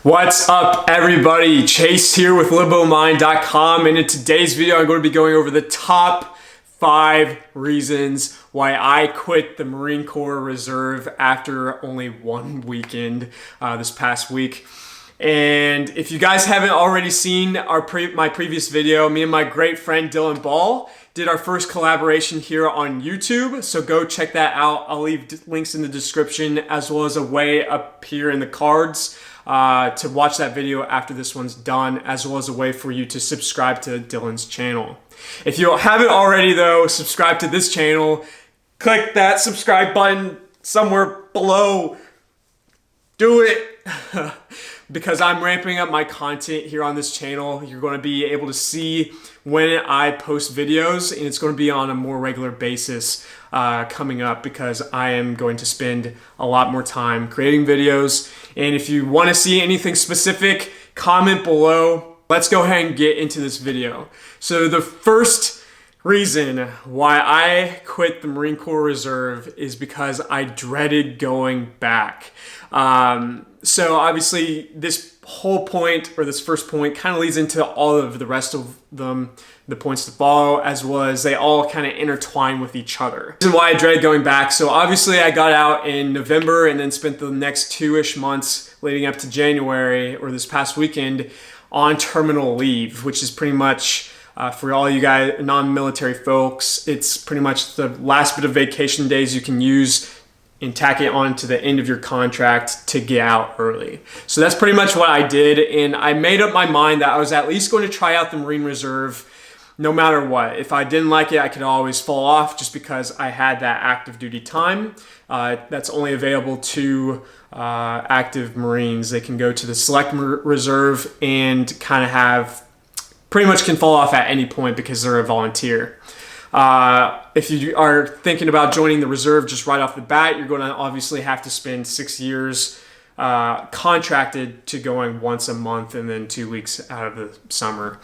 What's up, everybody? Chase here with LiboMind.com, and in today's video I'm going to be going over the top 5 reasons why I quit the Marine Corps Reserve after only one weekend this past week. And if you guys haven't already seen my previous video, me and my great friend Dylan Ball did our first collaboration here on YouTube, so go check that out. I'll leave links in the description as well as a way up here in the cards to watch that video after this one's done, as well as a way for you to subscribe to Dylan's channel. If you haven't already though, subscribe to this channel. Click that subscribe button somewhere below. Do it! Because I'm ramping up my content here on this channel. You're going to be able to see when I post videos, and it's going to be on a more regular basis coming up, because I am going to spend a lot more time creating videos. And if you want to see anything specific, comment below. Let's go ahead and get into this video. So the first reason why I quit the Marine Corps Reserve is because I dreaded going back. So obviously this whole point, or this first point, kind of leads into all of the rest of them, the points to follow, as well as they all kind of intertwine with each other. This is why I dreaded going back. So obviously I got out in November and then spent the next 2-ish months leading up to January, or this past weekend, on terminal leave, which is pretty much for all you guys non-military folks, it's pretty much the last bit of vacation days you can use and tack it on to the end of your contract to get out early. So that's pretty much what I did, and I made up my mind that I was at least going to try out the Marine Reserve no matter what. If I didn't like it, I could always fall off, just because I had that active duty time. That's only available to active Marines. They can go to the Select Reserve and kind of have, pretty much can fall off at any point because they're a volunteer. If you are thinking about joining the reserve just right off the bat, you're going to obviously have to spend 6 years contracted to going once a month and then 2 weeks out of the summer.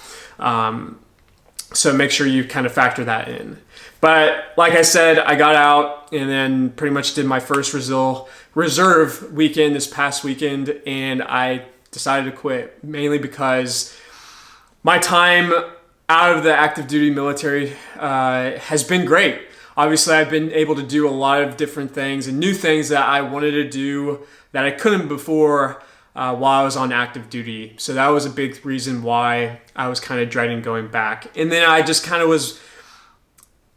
So make sure you kind of factor that in. But like I said, I got out and then pretty much did my first reserve weekend this past weekend, and I decided to quit, mainly because my time out of the active duty military has been great. Obviously, I've been able to do a lot of different things and new things that I wanted to do that I couldn't before while I was on active duty. So that was a big reason why I was kind of dreading going back. And then I just kind of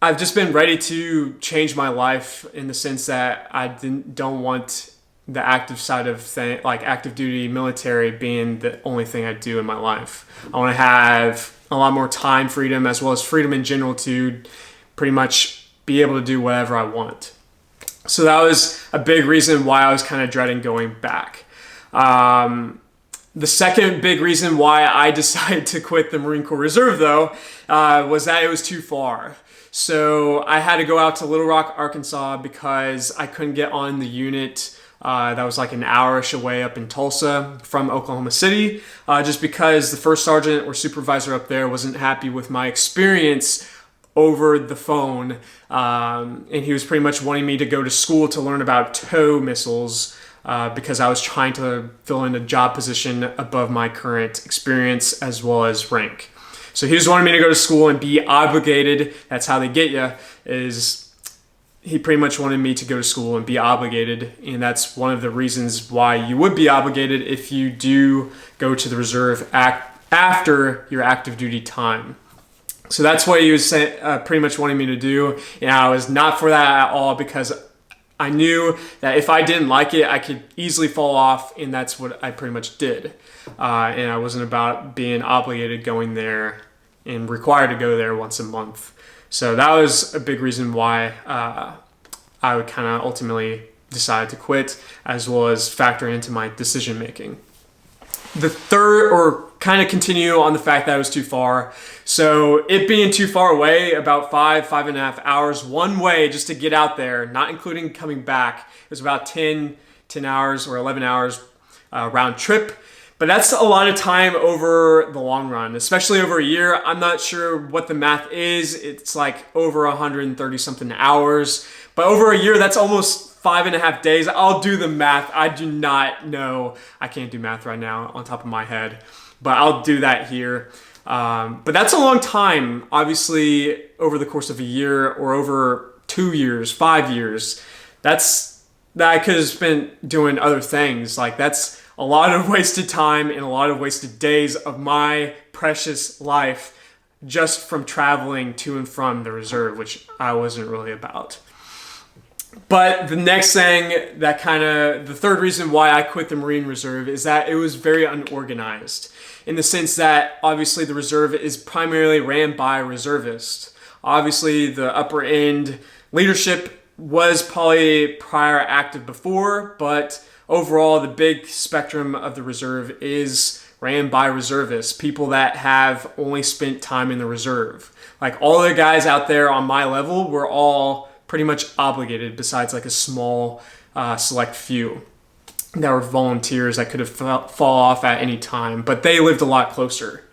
I've just been ready to change my life, in the sense that I don't want the active side of things, like active duty military, being the only thing I do in my life. I want to have a lot more time freedom, as well as freedom in general, to pretty much be able to do whatever I want. So that was a big reason why I was kind of dreading going back. The second big reason why I decided to quit the Marine Corps Reserve, though, was that it was too far. So I had to go out to Little Rock, Arkansas, because I couldn't get on the unit that was like an hour-ish away up in Tulsa from Oklahoma City, just because the first sergeant or supervisor up there wasn't happy with my experience over the phone, and he was pretty much wanting me to go to school to learn about tow missiles, because I was trying to fill in a job position above my current experience as well as rank. So he just wanted me to go to school and be obligated. That's how they get you, is he pretty much wanted me to go to school and be obligated, and that's one of the reasons why you would be obligated if you do go to the reserve after your active duty time. So that's what he was pretty much wanting me to do, and I was not for that at all, because I knew that if I didn't like it, I could easily fall off, and that's what I pretty much did. And I wasn't about being obligated going there and required to go there once a month. So that was a big reason why I would kind of ultimately decide to quit, as well as factor into my decision making. The third, or kind of continue on the fact that it was too far. So it being too far away, about 5.5 hours one way just to get out there, not including coming back, it was about 10 hours or 11 hours round trip. But that's a lot of time over the long run, especially over a year. I'm not sure what the math is. It's like over 130 something hours. But over a year, that's almost 5.5 days. I'll do the math. I do not know. I can't do math right now on top of my head, but I'll do that here. But that's a long time, obviously, over the course of a year or over 2 years, 5 years. That I could have spent doing other things. Like, that's a lot of wasted time and a lot of wasted days of my precious life just from traveling to and from the reserve, which I wasn't really about. But the next thing that the third reason why I quit the Marine Reserve is that it was very unorganized, in the sense that obviously the reserve is primarily ran by reservists. Obviously the upper end leadership was probably prior active before, but overall the big spectrum of the reserve is ran by reservists, people that have only spent time in the reserve. Like, all the guys out there on my level were all pretty much obligated, besides like a small select few that were volunteers that could have fall off at any time, but they lived a lot closer.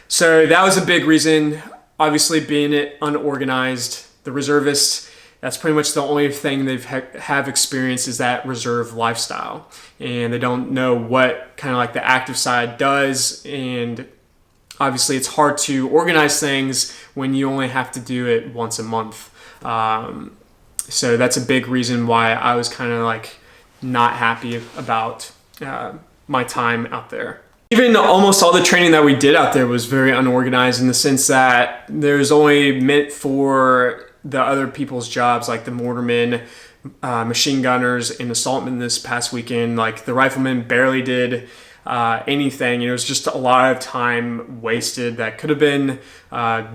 So that was a big reason. Obviously, being unorganized, the reservists, that's pretty much the only thing have experienced is that reserve lifestyle, and they don't know what kind of like the active side does. And obviously it's hard to organize things when you only have to do it once a month. So that's a big reason why I was kind of like not happy about my time out there. Even almost all the training that we did out there was very unorganized, in the sense that there's only meant for the other people's jobs, like the mortarmen, machine gunners, and assaultmen this past weekend. Like, the riflemen barely did anything. It was just a lot of time wasted that could have been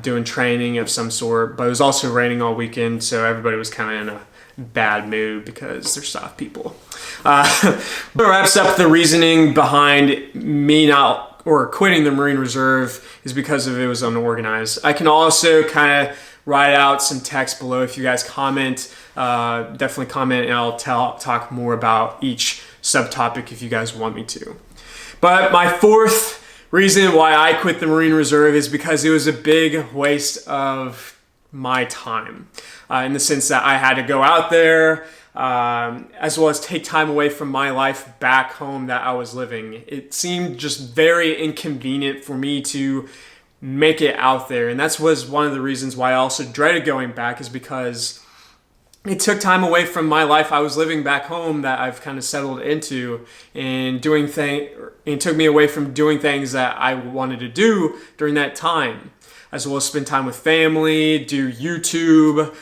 doing training of some sort, but it was also raining all weekend, so everybody was kind of in a bad mood because they're soft people. That wraps up the reasoning behind me not or quitting the Marine Reserve, is because of it was unorganized. I can also kind of write out some text below if you guys comment. Definitely comment, and I'll talk more about each subtopic if you guys want me to. But my fourth reason why I quit the Marine Reserve is because it was a big waste of my time, in the sense that I had to go out there, as well as take time away from my life back home that I was living. It seemed just very inconvenient for me to make it out there, and that was one of the reasons why I also dreaded going back, is because it took time away from my life I was living back home that I've kind of settled into, and it took me away from doing things that I wanted to do during that time, as well as spend time with family, do YouTube,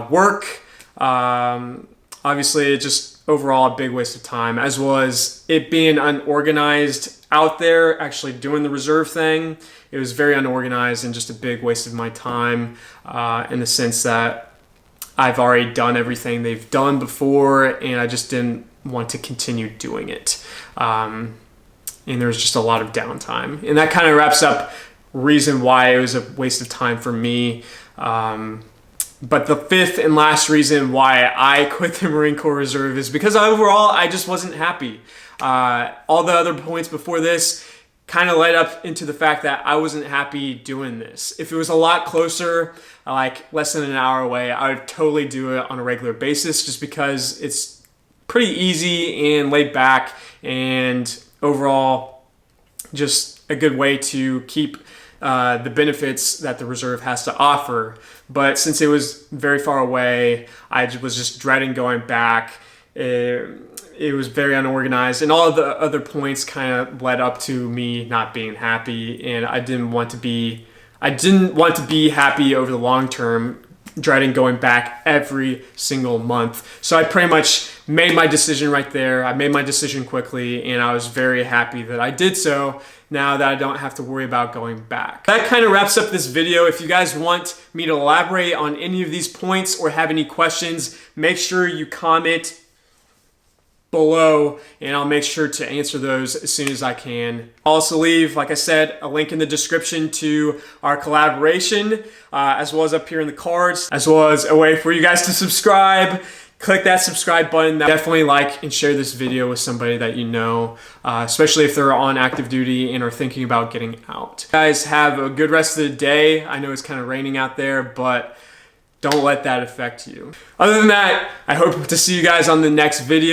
work. Obviously, it's just overall a big waste of time, as well as it being unorganized out there, actually doing the reserve thing. It was very unorganized and just a big waste of my time, in the sense that I've already done everything they've done before, and I just didn't want to continue doing it. And there was just a lot of downtime. And that kind of wraps up reason why it was a waste of time for me. But the fifth and last reason why I quit the Marine Corps Reserve is because overall I just wasn't happy. All the other points before this kind of led up into the fact that I wasn't happy doing this. If it was a lot closer, like less than an hour away, I would totally do it on a regular basis, just because it's pretty easy and laid back, and overall just a good way to keep the benefits that the reserve has to offer. But since it was very far away, I was just dreading going back. It was very unorganized, and all of the other points kind of led up to me not being happy, and I didn't want to be happy over the long term, dreading going back every single month. So I pretty much made my decision right there. I made my decision quickly, and I was very happy that I did so, now that I don't have to worry about going back. That kind of wraps up this video. If you guys want me to elaborate on any of these points or have any questions, make sure you comment below, and I'll make sure to answer those as soon as I can. I'll also leave, like I said, a link in the description to our collaboration, as well as up here in the cards, as well as a way for you guys to subscribe click that subscribe button. Definitely like and share this video with somebody that you know, especially if they're on active duty and are thinking about getting out. Guys, have a good rest of the day. I know it's kind of raining out there, but don't let that affect you. Other than that, I hope to see you guys on the next video.